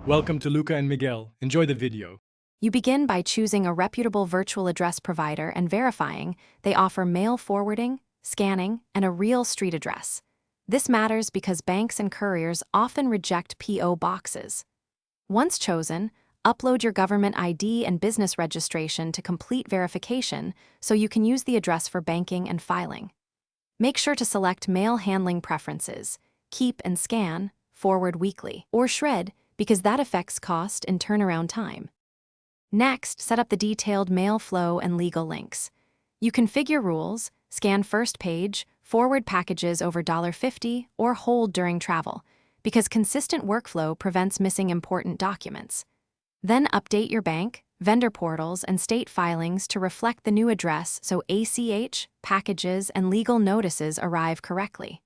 Welcome to Luca and Miguel. Enjoy the video. You begin by choosing a reputable virtual address provider and verifying they offer mail forwarding, scanning, and a real street address. This matters because banks and couriers often reject P.O. boxes. Once chosen, upload your government ID and business registration to complete verification so you can use the address for banking and filing. Make sure to select mail handling preferences, keep and scan, forward weekly, or shred, because that affects cost and turnaround time. Next, set up the detailed mail flow and legal links. You configure rules, scan first page, forward packages over $50, or hold during travel, because consistent workflow prevents missing important documents. Then update your bank, vendor portals, and state filings to reflect the new address so ACH, packages, and legal notices arrive correctly.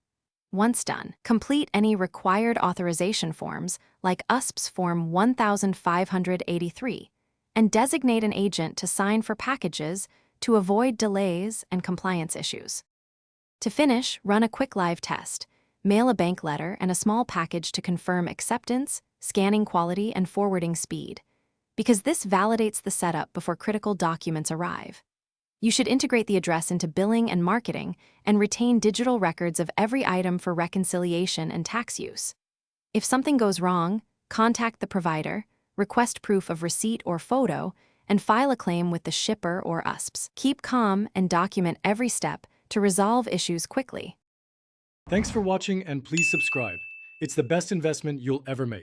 Once done, complete any required authorization forms, like USPS Form 1583, and designate an agent to sign for packages to avoid delays and compliance issues. To finish, run a quick live test. Mail a bank letter and a small package to confirm acceptance, scanning quality, and forwarding speed, because this validates the setup before critical documents arrive. You should integrate the address into billing and marketing and retain digital records of every item for reconciliation and tax use. If something goes wrong, contact the provider, request proof of receipt or photo, and file a claim with the shipper or USPS. Keep calm and document every step to resolve issues quickly. Thanks for watching and please subscribe. It's the best investment you'll ever make.